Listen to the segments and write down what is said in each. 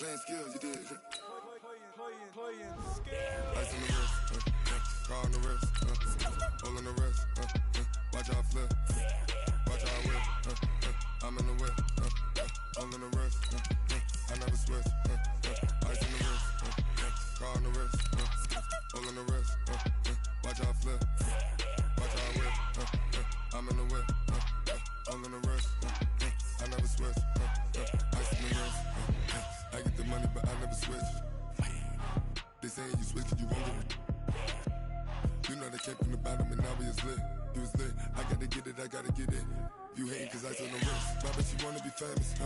Playing skills, you did. Playing skills. Ice on the wrist, car on the wrist, hole in the wrist, watch how I flip, watch how I whip, I'm in the whip, hole in the wrist, I never switch, ice on the wrist, car on the wrist, hole in the wrist, watch how I flip, watch how I whip, I'm in the whip, hole in the wrist, I never switch, ice on the wrist, I get the money but I never switch. They say you switch it, you won't get it. You know they came from the bottom and now we is lit. You was lit, I gotta get it, I gotta get it. You hating cause ice on the wrist. My bitch, you wanna be famous,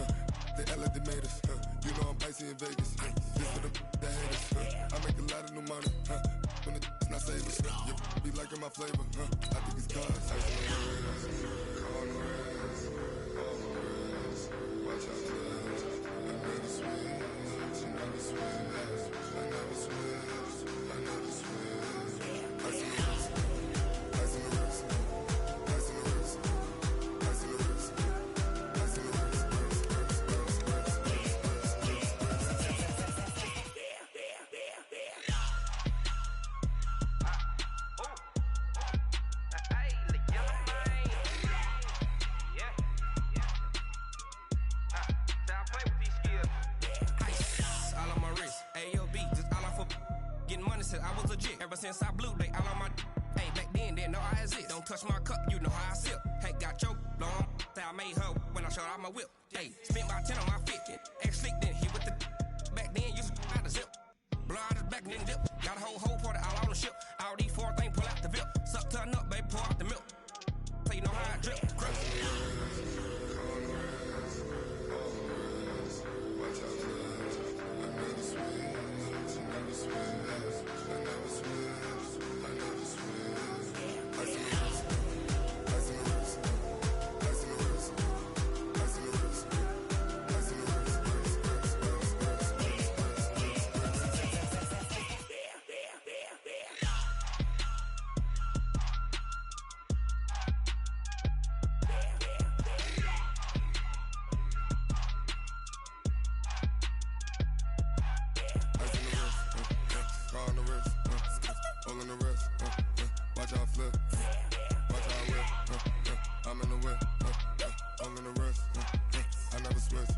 They act like they made us, You know I'm icy in Vegas, This for the that hate us, I make a lot of new money, When the not savers, You be liking my flavor, I think it's cause ice on the wrist, on the wrist, on the wrist. Watch out, cuz I never switch, I never switch. I never switch, I never switch. Ice in the wrist, ice in the wrist, ice in the wrist, ice in the wrist, ice in the wrist, I was legit. Ever since I blew, they all on my. Hey, back then, didn't know I exist. Don't touch my cup, you know how I sip. Hey, got your long. Say I made her when I showed out my whip. Hey, spent about 10 on my fit. Ex slick, then hit with the. Back then, used to out the zip. Blow out his back, then dip. Got a whole party all on the ship. All these 4 things, pull out the VIP. Suck, turn up, baby, pour out the milk. So you know how I drip. Crush. Watch out, cuz I never switch, I never switch. I never switch, I never switch. Ice in the wrist, ice in the wrist, ice in the wrist, ice in the wrist, ice in the wrist. Hole in the wrist, watch how I flip, watch how I whip, I'm in the whip, hole in the wrist, I never switch.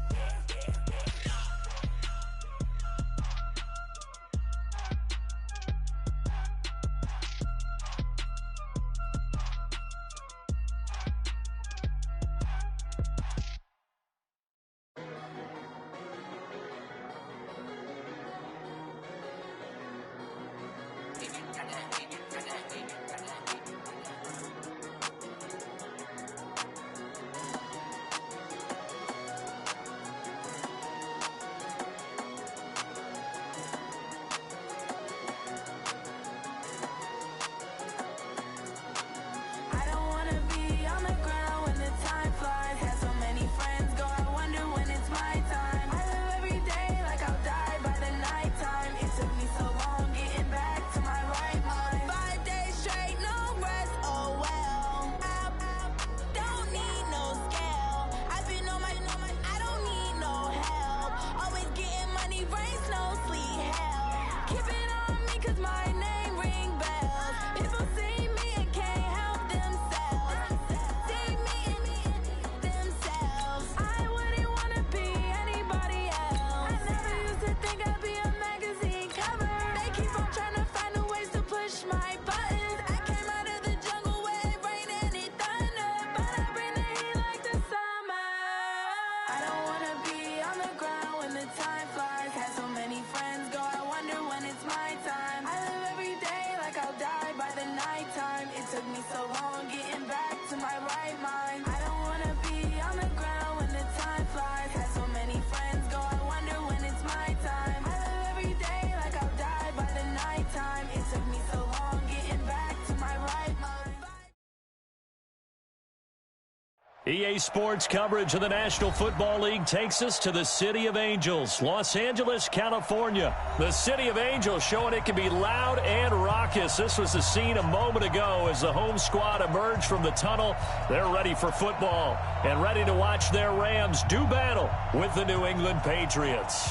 EA Sports coverage of the National Football League takes us to the City of Angels, Los Angeles, California. The City of Angels showing it can be loud and raucous. This was the scene a moment ago as the home squad emerged from the tunnel. They're ready for football and ready to watch their Rams do battle with the New England Patriots.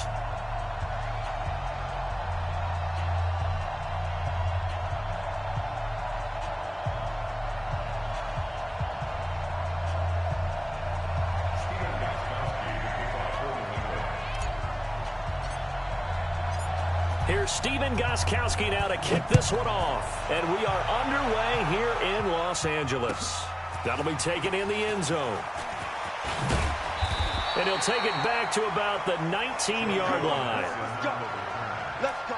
Here's Steven Gostkowski now to kick this one off. And we are underway here in Los Angeles. That'll be taken in the end zone. And he'll take it back to about the 19-yard line. Let's go. Let's go.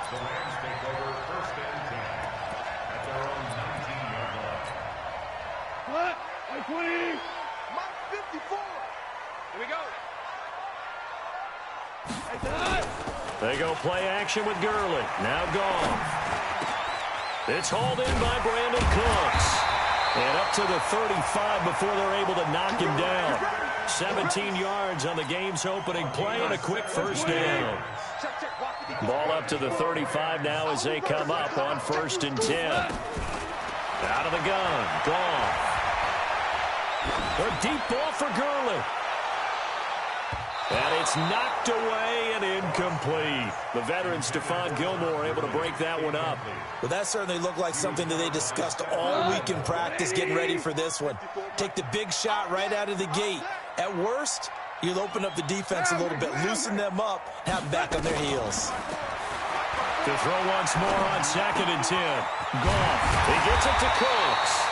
What? 20. Mike 54. Here we go. They go play action with Gurley. Now Goff. It's hauled in by Brandon Cooks. And up to the 35 before they're able to knock him down. 17 yards on the game's opening play and a quick first down. Ball up to the 35 now as they come up on 1st and 10. Out of the gun, Goff. A deep ball for Gurley. And it's knocked away and incomplete. The veteran Stephon Gilmore able to break that one up. Well, that certainly looked like something that they discussed all week in practice, getting ready for this one. Take the big shot right out of the gate. At worst, you'll open up the defense a little bit, loosen them up, have them back on their heels. To throw once more on 2nd and 10. Goff. He gets it to Cooks.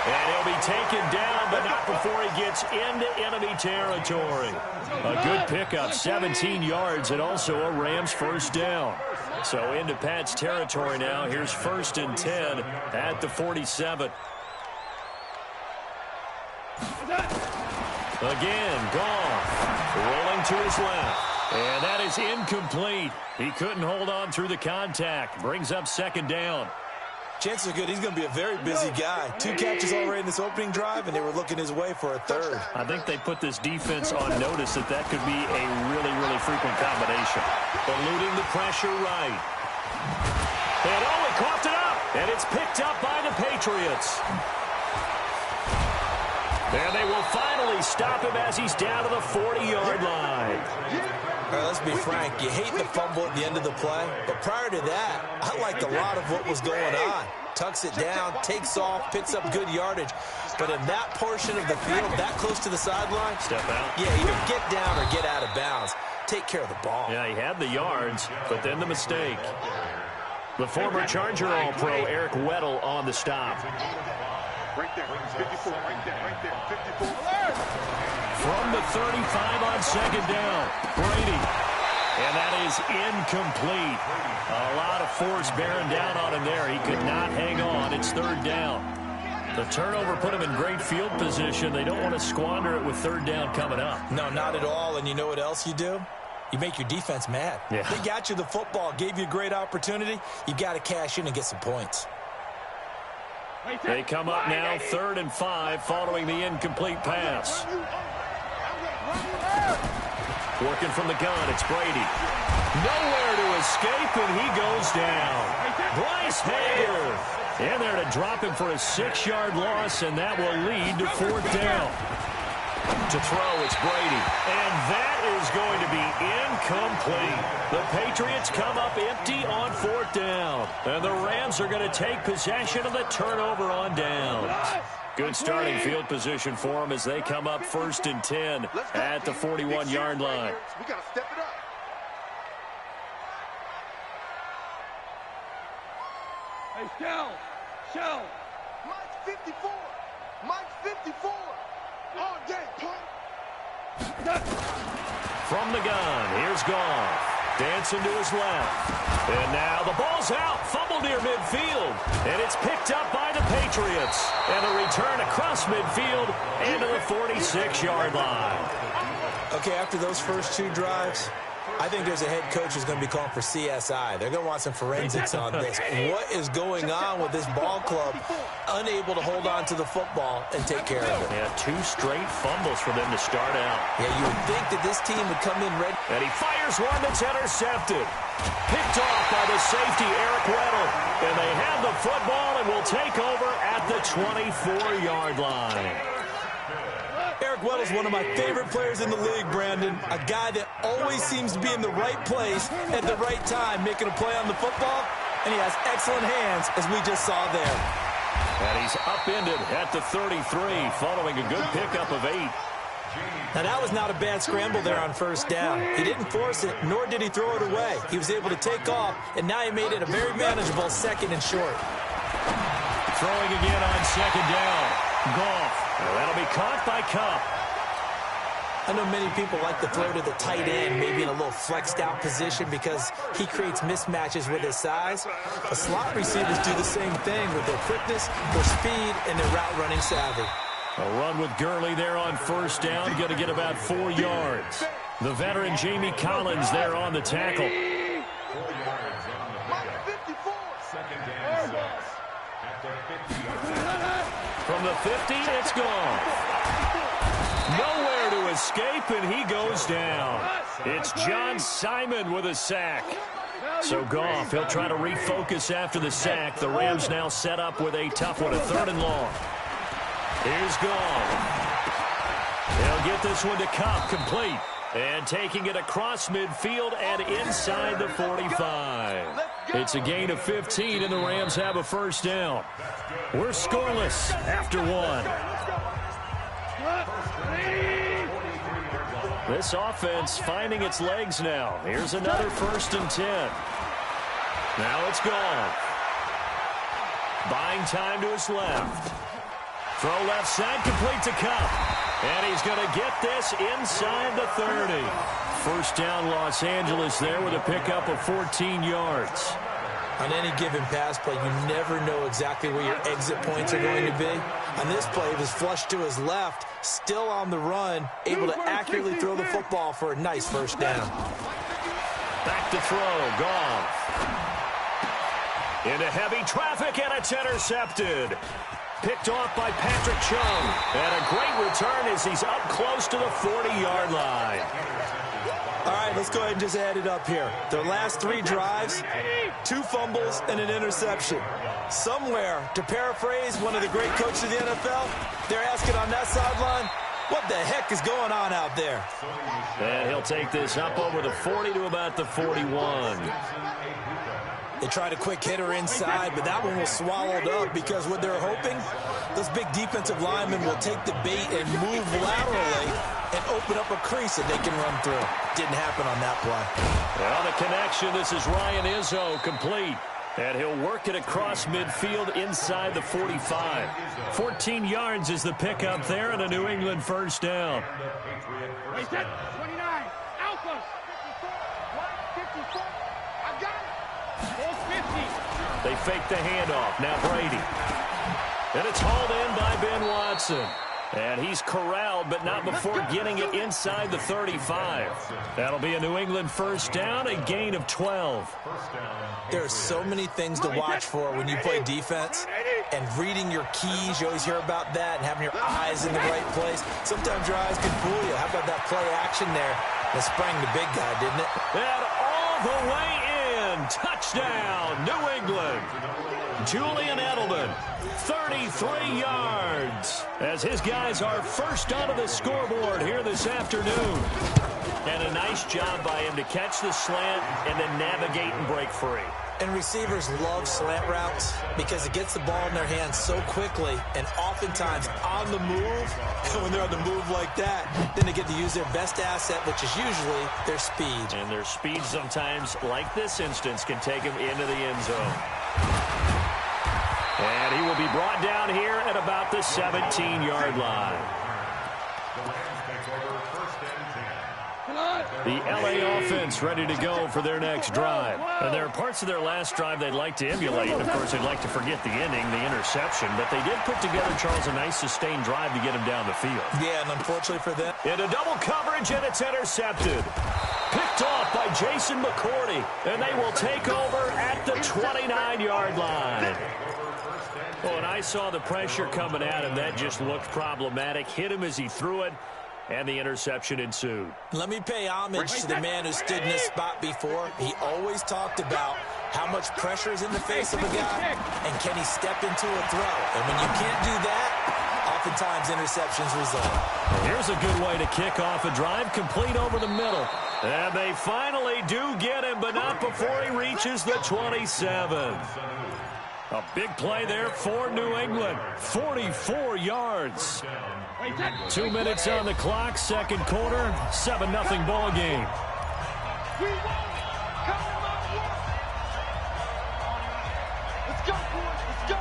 And he'll be taken down, but not before he gets into enemy territory. A good pickup, 17 yards, and also a Rams first down. So into Pat's territory now. Here's 1st and 10 at the 47. Again, Goff rolling to his left. And that is incomplete. He couldn't hold on through the contact. Brings up 2nd down. Chances are good he's going to be a very busy guy. 2 catches already in this opening drive, and they were looking his way for a 3rd. I think they put this defense on notice that could be a really, really frequent combination. Eluding the pressure right. And he coughed it up. And it's picked up by the Patriots. And they will finally stop him as he's down to the 40-yard line. All right, let's be frank. You hate the fumble at the end of the play, but prior to that, I liked a lot of what was going on. Tucks it down, takes off, picks up good yardage. But in that portion of the field, that close to the sideline, step out. Yeah, either get down or get out of bounds. Take care of the ball. Yeah, he had the yards, but then the mistake. The former Charger All-Pro Eric Weddle on the stop. Right there, 54, right there, 54. From the 35 on 2nd down, Brady. And that is incomplete. A lot of force bearing down on him there. He could not hang on. It's 3rd down. The turnover put him in great field position. They don't want to squander it with 3rd down coming up. No, not at all. And you know what else you do? You make your defense mad. Yeah. They got you the football, gave you a great opportunity. You got to cash in and get some points. They come up now 3rd and 5 following the incomplete pass. Working from the gun, it's Brady. Nowhere to escape, and he goes down. Bryce Hager in there to drop him for a 6-yard loss, and that will lead to 4th down. To throw, it's Brady. And that is going to be incomplete. The Patriots come up empty on 4th down. And the Rams are going to take possession of the turnover on downs. Good starting field position for them as they come up 1st and 10 at the 41-yard line. We got to step it up. Hey, Shell. Mike's 54. Mike's 54. All day, punk. From the gun, here's Goff. Dancing to his left. And now the ball's out. Fumble near midfield. And it's picked up by the Patriots. And a return across midfield into the 46-yard line. Okay, after those first 2 drives, I think there's a head coach who's going to be calling for CSI. They're going to want some forensics on this. What is going on with this ball club? Unable to hold on to the football and take care of it. Yeah, 2 straight fumbles for them to start out. Yeah, you would think that this team would come in ready. And he fires one that's intercepted. Picked off by the safety, Eric Weddle. And they have the football and will take over at the 24-yard line. Eric Weddle's one of my favorite players in the league, Brandon. A guy that always seems to be in the right place at the right time, making a play on the football, and he has excellent hands, as we just saw there. And he's upended at the 33, following a good pickup of 8. Now, that was not a bad scramble there on first down. He didn't force it, nor did he throw it away. He was able to take off, and now he made it a very manageable 2nd and short. Throwing again on 2nd down. Goff. That'll be caught by Kupp. I know many people like to throw to the tight end, maybe in a little flexed out position because he creates mismatches with his size. But slot receivers do the same thing with their quickness, their speed, and their route running savvy. A run with Gurley there on first down, going to get about 4 yards. The veteran Jamie Collins there on the tackle. From the 50, it's gone. Nowhere to escape, and he goes down. It's John Simon with a sack. So Goff, he'll try to refocus after the sack. The Rams now set up with a tough one, a 3rd and long. Here's Goff. He'll get this one to Kupp, complete. And taking it across midfield and inside the 45. It's a gain of 15, and the Rams have a first down. We're scoreless after 1. This offense finding its legs now. Here's another 1st and 10. Now it's Goff. Buying time to his left. Throw left side, complete to Kupp. And he's going to get this inside the 30. First down, Los Angeles there with a pickup of 14 yards. On any given pass play, you never know exactly where your exit points are going to be. On this play, he was flushed to his left, still on the run, able to accurately throw the football for a nice first down. Back to throw, Goff. Into heavy traffic, and it's intercepted. Picked off by Patrick Chung. And a great return as he's up close to the 40-yard line. All right, let's go ahead and just add it up here. Their last 3 drives, 2 fumbles and an interception. Somewhere, to paraphrase one of the great coaches of the NFL, they're asking on that sideline, what the heck is going on out there? And he'll take this up over the 40 to about the 41. They tried a quick hitter inside, but that one was swallowed up because what they're hoping, those big defensive linemen will take the bait and move laterally and open up a crease that they can run through. Didn't happen on that play. Well, the connection, this is Ryan Izzo, complete. And he'll work it across midfield inside the 45. 14 yards is the pickup there and a New England first down. 29, Alpha, 54, I got it. 450. They fake the handoff. Now Brady. And it's hauled in by Ben Watson. And he's corralled, but not before getting it inside the 35. That'll be a New England first down, a gain of 12. There are so many things to watch for when you play defense. And reading your keys, you always hear about that, and having your eyes in the right place. Sometimes your eyes can fool you. How about that play action there? That sprang the big guy, didn't it? And all the way in. Touchdown, New England. Julian Edelman, 33 yards, as his guys are first onto the scoreboard here this afternoon. And a nice job by him to catch the slant and then navigate and break free. And receivers love slant routes because it gets the ball in their hands so quickly and oftentimes on the move. And when they're on the move like that, then they get to use their best asset, which is usually their speed. And their speed sometimes, like this instance, can take them into the end zone. And he will be brought down here at about the 17-yard line. The LA offense ready to go for their next drive. And there are parts of their last drive they'd like to emulate. And, of course, they'd like to forget the ending, the interception. But they did put together, Charles, a nice sustained drive to get him down the field. Yeah, and unfortunately for them. Into double coverage, and it's intercepted. Picked off by Jason McCourty. And they will take over at the 29-yard line. Oh, and I saw the pressure coming at him. That just looked problematic. Hit him as he threw it, and the interception ensued. Let me pay homage to the man who stood in this spot before. He always talked about how much pressure is in the face of a guy, and can he step into a throw. And when you can't do that, oftentimes interceptions result. Here's a good way to kick off a drive, complete over the middle. And they finally do get him, but not before he reaches the 27. A big play there for New England. 44 yards. 2 minutes on the clock, second quarter, 7-0 ball game. We won. Come on, work. Let's go, boys. Let's go.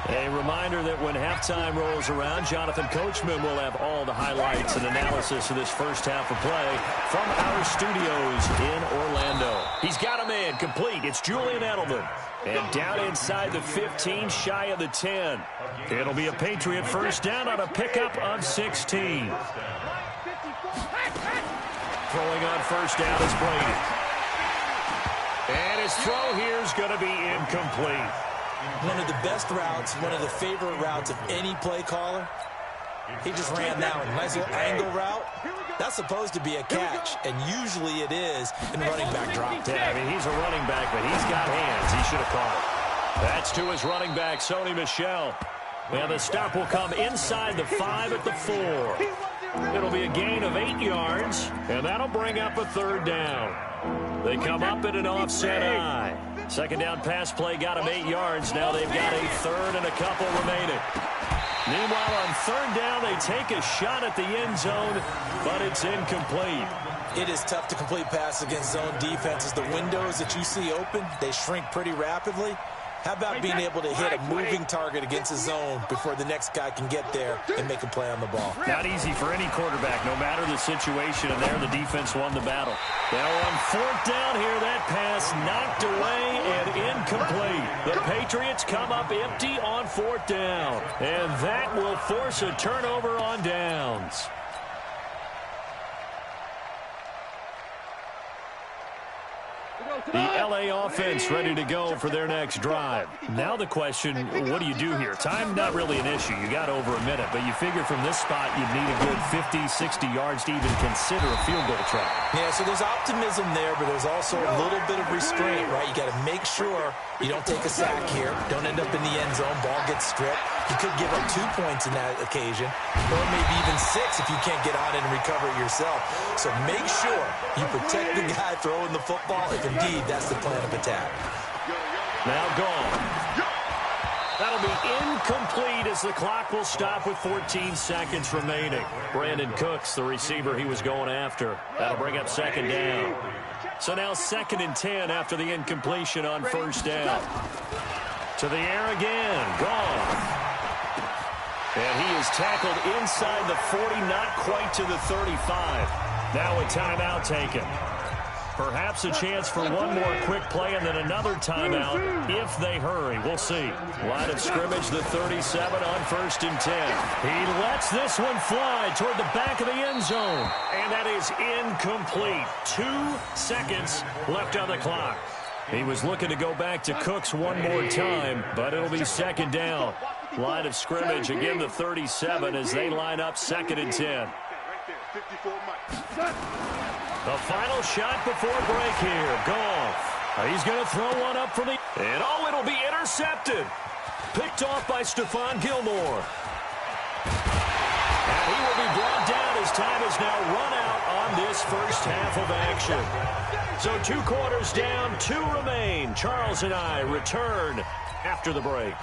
A reminder that when halftime rolls around, Jonathan Coachman will have all the highlights and analysis of this first half of play from our studios in Orlando. He's got a man complete. It's Julian Edelman. And down inside the 15, shy of the 10. It'll be a Patriot first down on a pickup of 16. Throwing on first down is Brady. And his throw here is going to be incomplete. One of the best routes, one of the favorite routes of any play caller. He just ran that one. Nice little angle route. That's supposed to be a catch, and usually it is in running back drop. Yeah, I mean, he's a running back, but he's got hands. He should have caught it. That's to his running back, Sony Michel. And the stop will come inside the 5 at the 4. It'll be a gain of 8 yards, and that'll bring up a third down. They come up at an offset eye. Second down pass play got them 8 yards. Now they've got a third and a couple remaining. Meanwhile, on third down, they take a shot at the end zone, but it's incomplete. It is tough to complete passes against zone defenses. The windows that you see open, they shrink pretty rapidly. How about being able to hit a moving target against a zone before the next guy can get there and make a play on the ball? Not easy for any quarterback, no matter the situation, and there the defense won the battle. Now on fourth down here, that pass knocked away and incomplete. The Patriots come up empty on fourth down, and that will force a turnover on downs. The L.A. offense ready to go for their next drive. Now the question, what do you do here? Time not really an issue. You got over a minute, but you figure from this spot you'd need a good 50, 60 yards to even consider a field goal try. Yeah, so there's optimism there, but there's also a little bit of restraint, right? You got to make sure you don't take a sack here. Don't end up in the end zone. Ball gets stripped. You could give up 2 points in that occasion, or maybe even 6 if you can't get on it and recover it yourself. So make sure you protect the guy throwing the football if indeed that's the plan of attack. Now gone. That'll be incomplete as the clock will stop with 14 seconds remaining. Brandon Cooks, the receiver he was going after. That'll bring up second down. So now 2nd and 10 after the incompletion on first down. To the air again. Gone. And he is tackled inside the 40, not quite to the 35. Now a timeout taken. Perhaps a chance for one more quick play and then another timeout if they hurry. We'll see. Line of scrimmage, the 37 on 1st and 10. He lets this one fly toward the back of the end zone. And that is incomplete. 2 seconds left on the clock. He was looking to go back to Cooks one more time, but it'll be second down. Line of scrimmage, again the 37 as they line up 2nd and 10. The final shot before break here. Goff. He's going to throw one up for the... And oh, it'll be intercepted. Picked off by Stephon Gilmore. And he will be brought down as time is now run out on this first half of action. So 2 quarters down, 2 remain. Charles and I return after the break.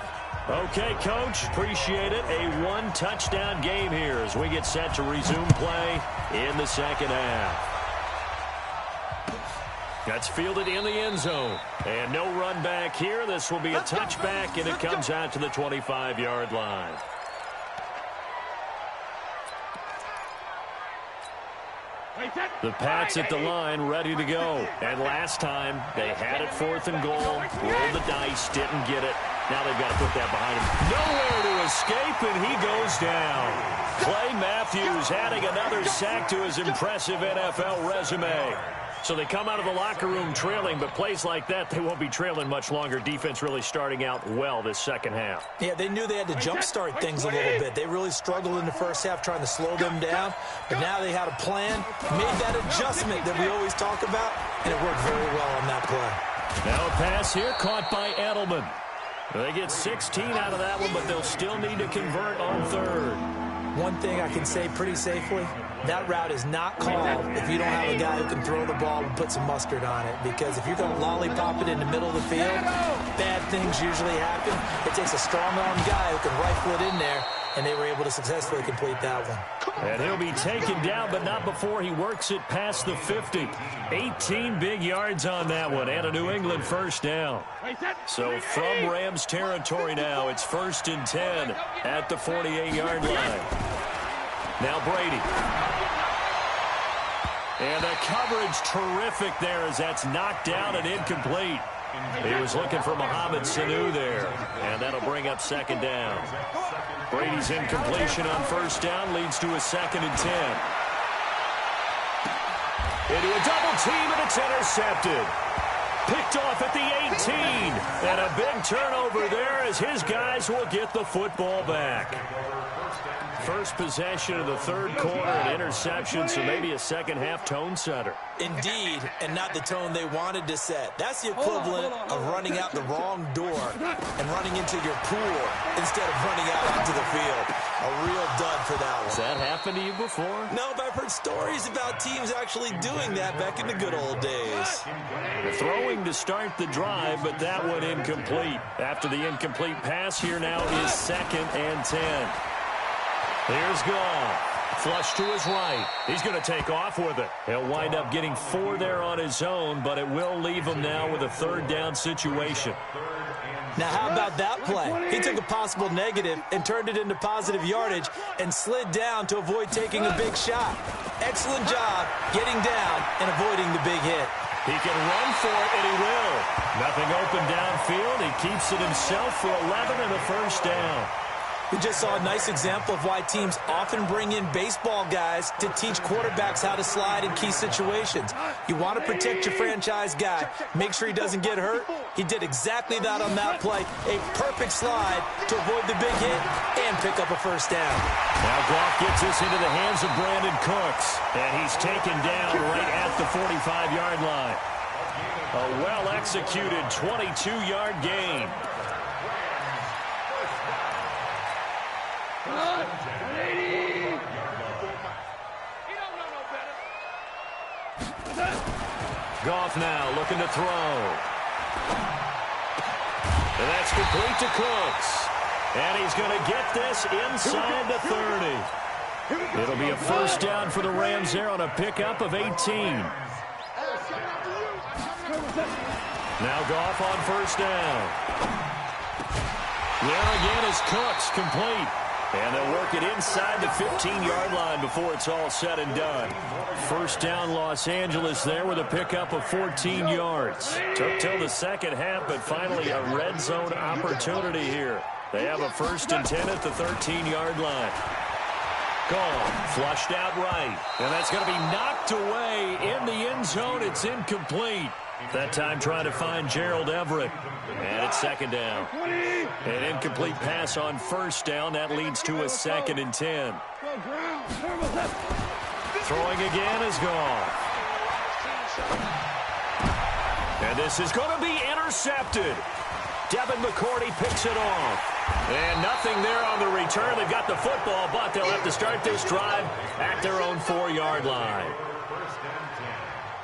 Okay, Coach, appreciate it. A 1-touchdown game here as we get set to resume play in the second half. That's fielded in the end zone. And no run back here. This will be a touchback, and it comes out to the 25-yard line. The Pats at the line, ready to go. And last time, they had it 4th and goal, rolled the dice, didn't get it. Now they've got to put that behind him. Nowhere to escape, and he goes down. Clay Matthews adding another sack to his impressive NFL resume. So they come out of the locker room trailing, but plays like that, they won't be trailing much longer. Defense really starting out well this second half. Yeah, they knew they had to jumpstart things a little bit. They really struggled in the first half trying to slow them down, but now they had a plan, made that adjustment that we always talk about, and it worked very well on that play. Now a pass here caught by Edelman. They get 16 out of that one, but they'll still need to convert on third. One thing I can say pretty safely, that route is not called if you don't have a guy who can throw the ball and put some mustard on it. Because if you're going to lollipop it in the middle of the field, bad things usually happen. It takes a strong-armed guy who can rifle it in there, and they were able to successfully complete that one. And he'll be taken down, but not before he works it past the 50. 18 big yards on that one, and a New England first down. So from Rams territory now, it's 1st and 10 at the 48-yard line. Now Brady. And the coverage terrific there as that's knocked down and incomplete. He was looking for Mohamed Sanu there, and that'll bring up 2nd down. Brady's incompletion on 1st down leads to a 2nd and 10. Into a double team, and it's intercepted. Picked off at the 18. And a big turnover there as his guys will get the football back. First possession of the 3rd quarter, an interception, so maybe a second-half tone setter. Indeed, and not the tone they wanted to set. That's the equivalent of running out the wrong door and running into your pool instead of running out onto the field. A real dud for that one. Has that happened to you before? No, but I've heard stories about teams actually doing that back in the good old days. Throwing to start the drive, but that one incomplete. After the incomplete pass, here now is 2nd and 10. Here's Goff. Flush to his right. He's going to take off with it. He'll wind up getting 4 there on his own, but it will leave him now with a 3rd down situation. Now, how about that play? He took a possible negative and turned it into positive yardage and slid down to avoid taking a big shot. Excellent job getting down and avoiding the big hit. He can run for it, and he will. Nothing open downfield. He keeps it himself for 11 and a 1st down. We just saw a nice example of why teams often bring in baseball guys to teach quarterbacks how to slide in key situations. You want to protect your franchise guy. Make sure he doesn't get hurt. He did exactly that on that play. A perfect slide to avoid the big hit and pick up a 1st down. Now Goff gets this into the hands of Brandon Cooks, and he's taken down right at the 45-yard line. A well-executed 22-yard gain. Goff now looking to throw. And that's complete to Cooks. And he's going to get this inside the 30. It'll be a 1st down for the Rams there on a pickup of 18. Now Goff on 1st down. There again is Cooks, complete. And they'll work it inside the 15-yard line before it's all said and done. 1st down Los Angeles there with a pickup of 14 yards. Took till the second half, but finally a red zone opportunity here. They have a 1st and 10 at the 13-yard line. Gone, flushed out right. And that's going to be knocked away in the end zone. It's incomplete. That time trying to find Gerald Everett. And it's 2nd down. An incomplete pass on 1st down. That leads to a 2nd and 10. Throwing again is Goff. And this is going to be intercepted. Devin McCourty picks it off. And nothing there on the return. They've got the football, but they'll have to start this drive at their own 4-yard line.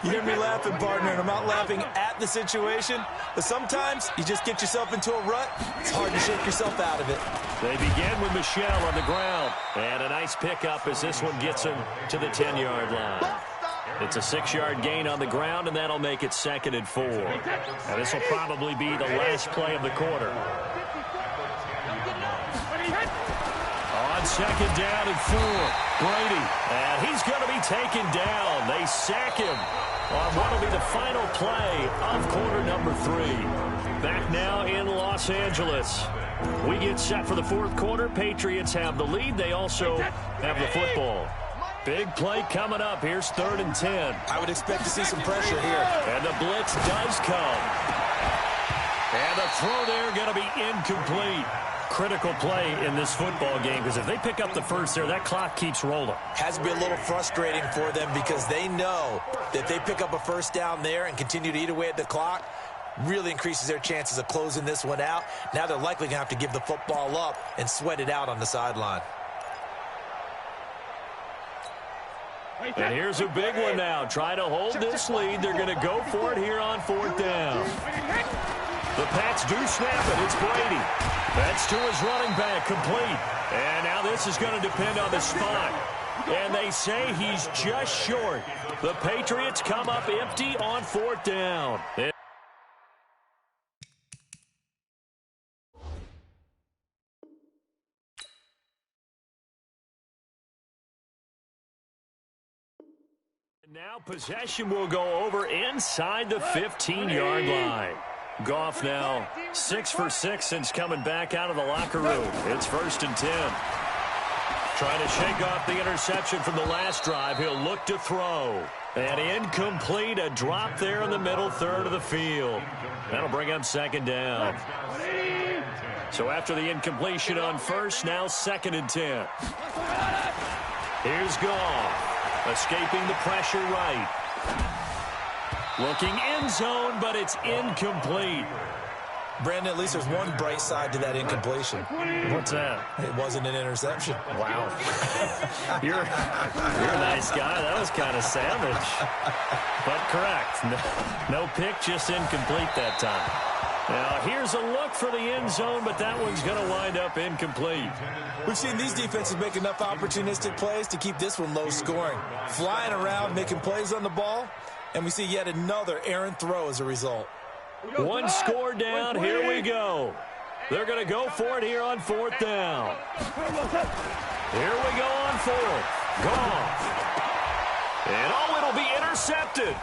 You hear me laughing, partner, and I'm not laughing at the situation, but sometimes you just get yourself into a rut. It's hard to shake yourself out of it. They begin with Michelle on the ground. And a nice pickup as this one gets him to the 10-yard line. It's a 6-yard gain on the ground, and that'll make it 2nd and 4. Now, this will probably be the last play of the quarter. On 2nd down and 4, Brady. And he's going to be taken down. They sack him on what will be the final play of quarter number 3. Back now in Los Angeles. We get set for the 4th quarter. Patriots have the lead. They also have the football. Big play coming up. Here's 3rd and 10. I would expect to see some pressure here. And the blitz does come. And the throw there going to be incomplete. Critical play in this football game, because if they pick up the 1st there, that clock keeps rolling. Has to be a little frustrating for them because they know that if they pick up a 1st down there and continue to eat away at the clock, really increases their chances of closing this one out. Now they're likely going to have to give the football up and sweat it out on the sideline. And here's a big one now. Try to hold this lead. They're going to go for it here on 4th down. The Pats do snap it. It's Brady. That's to his running back, complete. And now this is going to depend on the spot. And they say he's just short. The Patriots come up empty on 4th down. Now possession will go over inside the 15-yard line. Goff now 6 for 6 since coming back out of the locker room. It's 1st and 10. Trying to shake off the interception from the last drive. He'll look to throw. And incomplete, a drop there in the middle third of the field. That'll bring up 2nd down. So after the incompletion on 1st, now 2nd and 10. Here's Goff. Escaping the pressure right. Looking end zone, but it's incomplete. Brandon, at least there's one bright side to that incompletion. What's that? It wasn't an interception. Wow. You're a nice guy. That was kind of savage. But correct. No pick, just incomplete that time. Now, here's a look for the end zone, but that one's going to wind up incomplete. We've seen these defenses make enough opportunistic plays to keep this one low scoring. Flying around, making plays on the ball, and we see yet another errant throw as a result. One score down. Here we go. They're going to go for it here on 4th down. Here we go on 4th. Goff. And it'll be intercepted.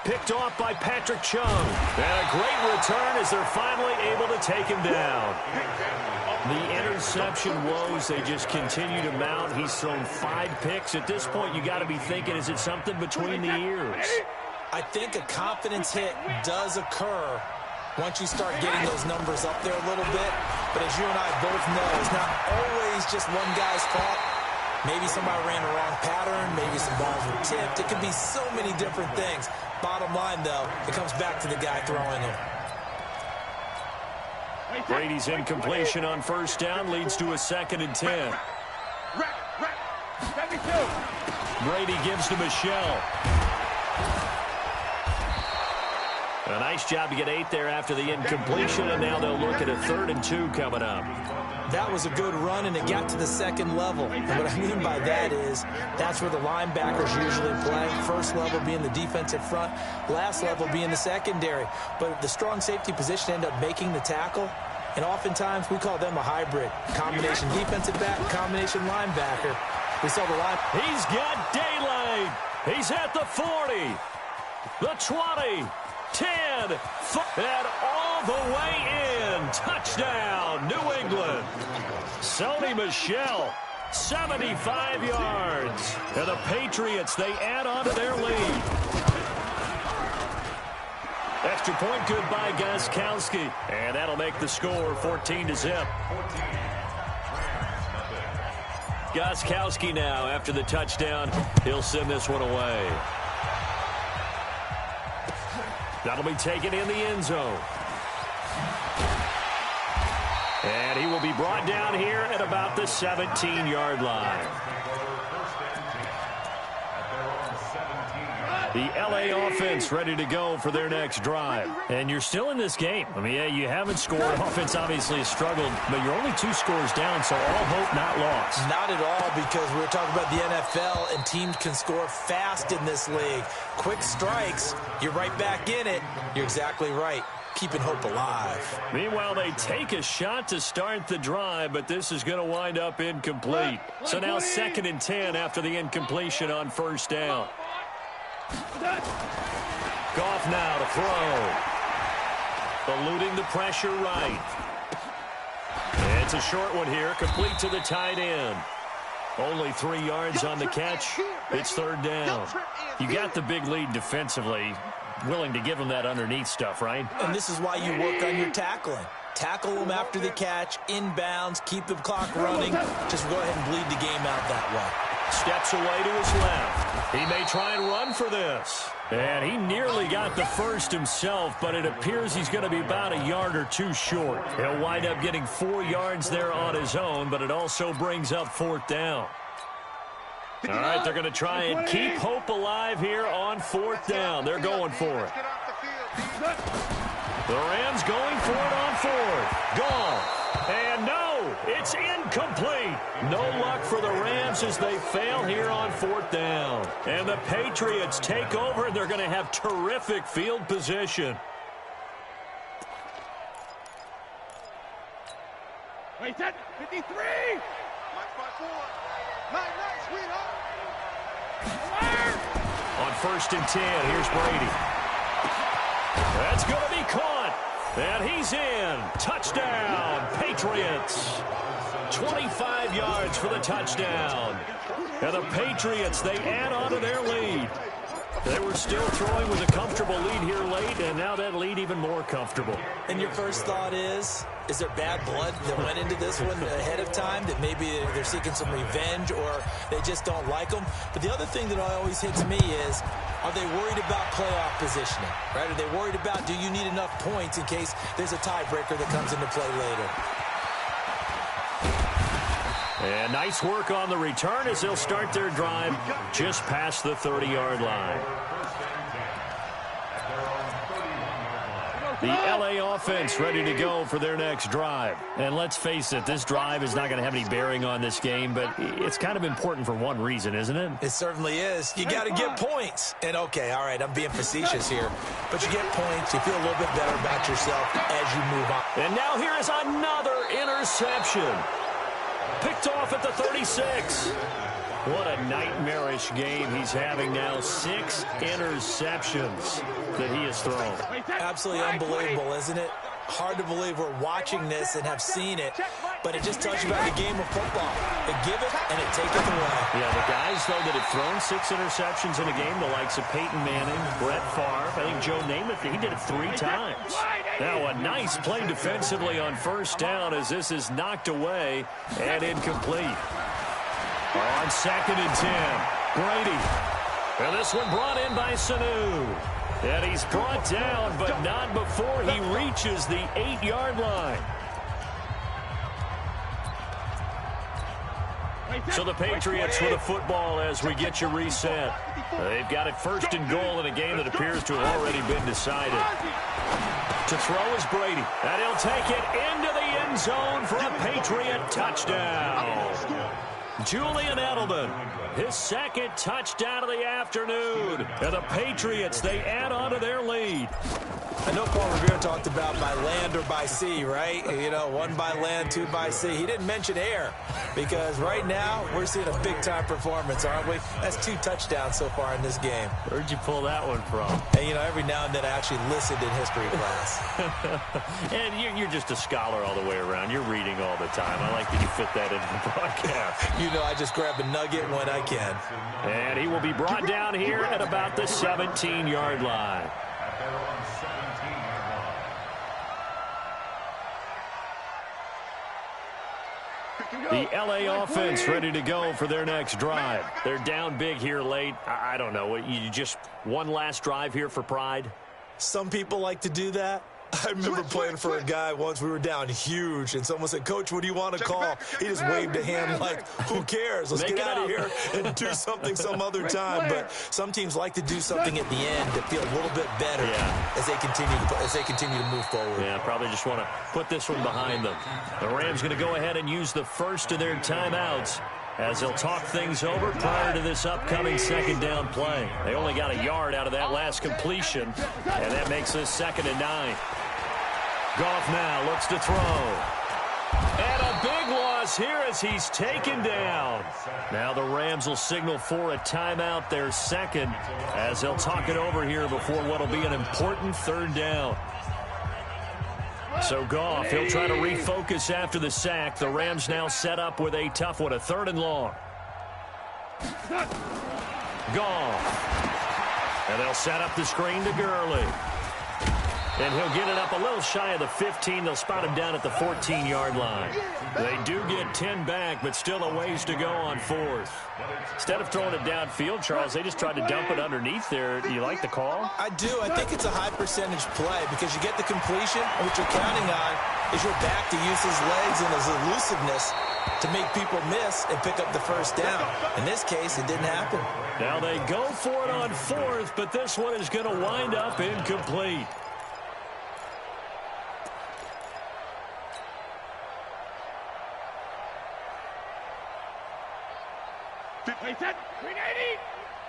Picked off by Patrick Chung. And a great return as they're finally able to take him down. The interception woes, they just continue to mount. He's thrown 5 picks. At this point, you got to be thinking, is it something between the ears? I think a confidence hit does occur once you start getting those numbers up there a little bit. But as you and I both know, it's not always just one guy's fault. Maybe somebody ran the wrong pattern. Maybe some balls were tipped. It could be so many different things. Bottom line, though, it comes back to the guy throwing them. Brady's incompletion on 1st down leads to a 2nd and 10. Brady gives to Michelle. A nice job to get 8 there after the incompletion, and now they'll look at a 3rd and 2 coming up. That was a good run, and it got to the 2nd level. And what I mean by that is that's where the linebackers usually play. First level being the defensive front, last level being the secondary. But the strong safety position ended up making the tackle, and oftentimes we call them a hybrid. Combination defensive back, combination linebacker. We saw the line. He's got daylight. He's at the 40, the 20, 10, and all the way in. Touchdown, New England. Sony Michel, 75 yards. And the Patriots, they add on to their lead. Extra point good by Gostkowski. And that'll make the score 14-0. Gostkowski now, after the touchdown, he'll send this one away. That'll be taken in the end zone. And he will be brought down here at about the 17-yard line. The LA offense ready to go for their next drive. And you're still in this game. I mean, yeah, you haven't scored. Offense obviously has struggled, but you're only 2 scores down, so all hope not lost. Not at all, because we're talking about the NFL, and teams can score fast in this league. Quick strikes, you're right back in it. You're exactly right. Keeping hope alive. Meanwhile, they take a shot to start the drive, but this is going to wind up incomplete. So now 2nd and 10 after the incompletion on 1st down. Goff now to throw. Eluding the pressure right. It's a short one here, complete to the tight end. Only 3 yards on the catch. It's 3rd down. You got the big lead defensively. Willing to give them that underneath stuff, right? And this is why you work on your tackling. Tackle them after the catch, inbounds, keep the clock running. Just go ahead and bleed the game out that way. Steps away to his left. He may try and run for this. And he nearly got the first himself, but it appears he's going to be about a yard or 2 short. He'll wind up getting 4 yards there on his own, but it also brings up 4th down. All right, they're going to try and keep hope alive here on 4th down. They're going for it. The Rams going for it on 4th. Gone. And no, it's incomplete. No luck for the Rams as they fail here on 4th down. And the Patriots take over, and they're going to have terrific field position. Wait, 53. On 1st and 10, here's Brady. That's going to be caught. And he's in. Touchdown, Patriots. 25 yards for the touchdown. And the Patriots, they add on to their lead. They were still throwing with a comfortable lead here late, and now that lead even more comfortable. And your first thought is there bad blood that went into this one ahead of time, that maybe they're seeking some revenge or they just don't like them? But the other thing that always hits me is, are they worried about playoff positioning, right? Are they worried about, do you need enough points in case there's a tiebreaker that comes into play later? And nice work on the return as they'll start their drive just past the 30-yard line. The LA offense ready to go for their next drive. And let's face it, this drive is not going to have any bearing on this game, but it's kind of important for one reason, isn't it? It certainly is. You got to get points. And, okay, all right, I'm being facetious here. But you get points, you feel a little bit better about yourself as you move on. And now here is another interception. Picked off at the 36. What a nightmarish game he's having now. 6 interceptions that he has thrown. Absolutely unbelievable, isn't it? Hard to believe we're watching this and have seen it, but it just tells you about the game of football. They give it and it taketh away. Yeah, the guys, though, that have thrown 6 interceptions in a game, the likes of Peyton Manning, Brett Favre, I think Joe Namath, he did it 3 times. Now a nice play defensively on 1st down as this is knocked away and incomplete. On 2nd and 10, Brady. And this one brought in by Sanu. And he's brought down, but not before he reaches the 8-yard line. So the Patriots with the football as we get you reset. They've got it 1st and goal in a game that appears to have already been decided. To throw is Brady. And he'll take it into the end zone for a Patriot touchdown. Julian Edelman, his 2nd touchdown of the afternoon. And the Patriots, they add on to their lead. I know Paul Revere talked about by land or by sea, right? You know, 1 by land, 2 by sea. He didn't mention air because right now we're seeing a big-time performance, aren't we? That's 2 touchdowns so far in this game. Where'd you pull that one from? And, you know, every now and then I actually listened in history class. And you're just a scholar all the way around. You're reading all the time. I like that you fit that into the broadcast. You know, I just grab a nugget when I can. And he will be brought down here at about the 17-yard line. The LA offense ready to go for their next drive. They're down big here late. I don't know. You just one last drive here for pride? Some people like to do that. I remember playing for a guy once. We were down huge, and someone said, "Coach, what do you want to call?" He just waved a hand like, who cares? Let's get out of here and do something some other time. But some teams like to do something at the end to feel a little bit better as they continue to move forward. Yeah, probably just want to put this one behind them. The Rams going to go ahead and use the first of their timeouts as they'll talk things over prior to this upcoming 2nd down play. They only got a yard out of that last completion, and that makes this 2nd and 9. Goff now looks to throw. And a big loss here as he's taken down. Now the Rams will signal for a timeout, their 2nd, as they'll talk it over here before what will be an important 3rd down. So Goff, he'll try to refocus after the sack. The Rams now set up with a tough one, a 3rd and long. Goff. And they'll set up the screen to Gurley. And he'll get it up a little shy of the 15. They'll spot him down at the 14-yard line. They do get 10 back, but still a ways to go on 4th. Instead of throwing it downfield, Charles, they just tried to dump it underneath there. Do you like the call? I do. I think it's a high-percentage play because you get the completion, and what you're counting on is your back to use his legs and his elusiveness to make people miss and pick up the first down. In this case, it didn't happen. Now they go for it on 4th, but this one is going to wind up incomplete.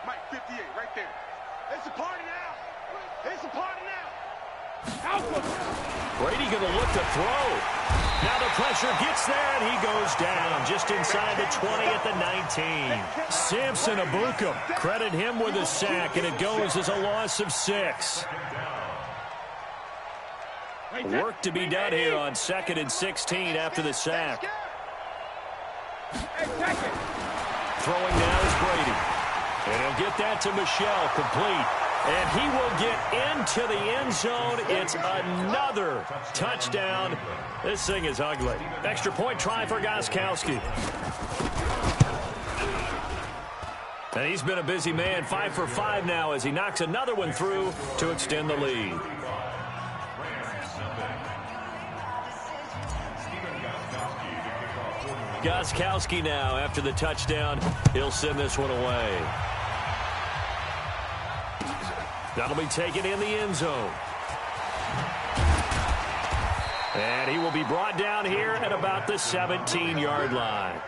Mike, 58, right there. It's a party now. It's a party now. Brady going to look to throw. Now the pressure gets there, and he goes down just inside the 20 at the 19. Samson Abuka, credit him with a sack, and it goes as a loss of 6. Work to be done here on 2nd and 16 after the sack. Throwing now is Brady. And he'll get that to Michel, complete. And he will get into the end zone. It's another touchdown. This thing is ugly. Extra point try for Gostkowski. And he's been a busy man, 5 for 5 now as he knocks another one through to extend the lead. Gostkowski now, after the touchdown, he'll send this one away. That'll be taken in the end zone. And he will be brought down here at about the 17-yard line.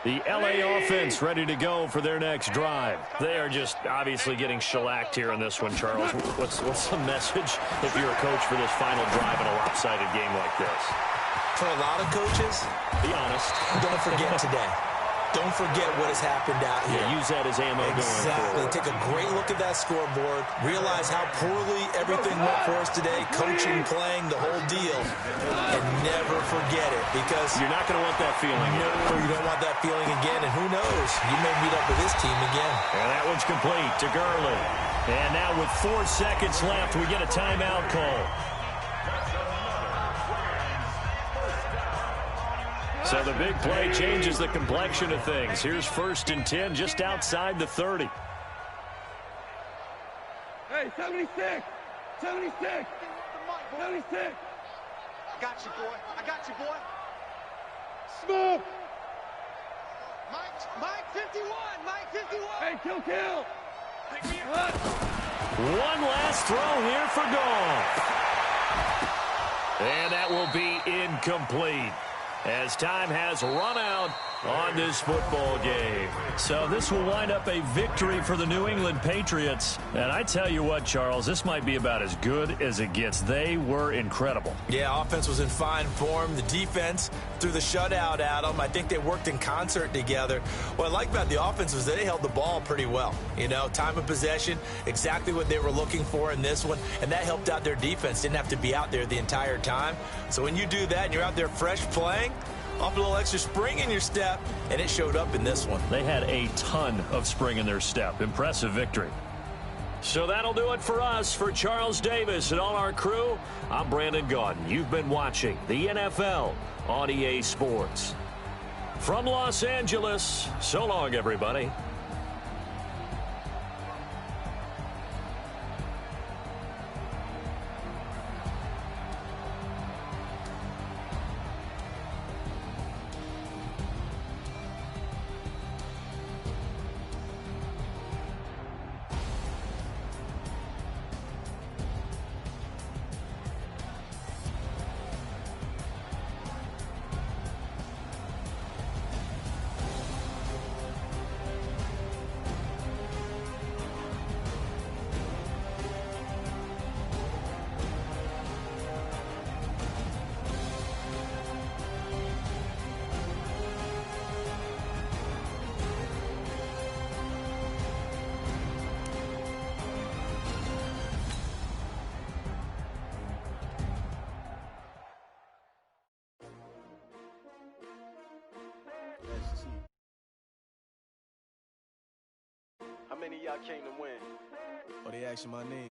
The LA offense ready to go for their next drive. They are just obviously getting shellacked here in this one, Charles. What's the message if you're a coach for this final drive in a lopsided game like this? For a lot of coaches, be honest. Don't forget today. Don't forget what has happened out here. Yeah, use that as ammo going forward. Take a great look at that scoreboard. Realize how poorly everything went for us today. Coaching, playing, the whole deal. And never forget it because you're not going to want that feeling. No, you don't want that feeling again. And who knows? You may meet up with this team again. And that one's complete to Gurley. And now with 4 seconds left, we get a timeout call. So the big play changes the complexion of things. Here's 1st and 10 just outside the 30. Hey, 76! 76! 76! I got you, boy. I got you, boy. Smoke! Mike 51! Mike 51! Hey, kill! Pick me up! One last throw here for Goff. And that will be incomplete, as time has run out on this football game. So this will wind up a victory for the New England Patriots. And I tell you what, Charles, this might be about as good as it gets. They were incredible. Yeah, offense was in fine form. The defense threw the shutout at them. I think they worked in concert together. What I like about the offense was they held the ball pretty well. You know, time of possession, exactly what they were looking for in this one. And that helped out their defense. Didn't have to be out there the entire time. So when you do that and you're out there fresh playing, off a little extra spring in your step, and it showed up in this one. They had a ton of spring in their step. Impressive victory. So that'll do it for us. For Charles Davis and all our crew, I'm Brandon Gaudin. You've been watching the NFL on EA Sports. From Los Angeles, so long, everybody. I came to win. Oh, they asking my name.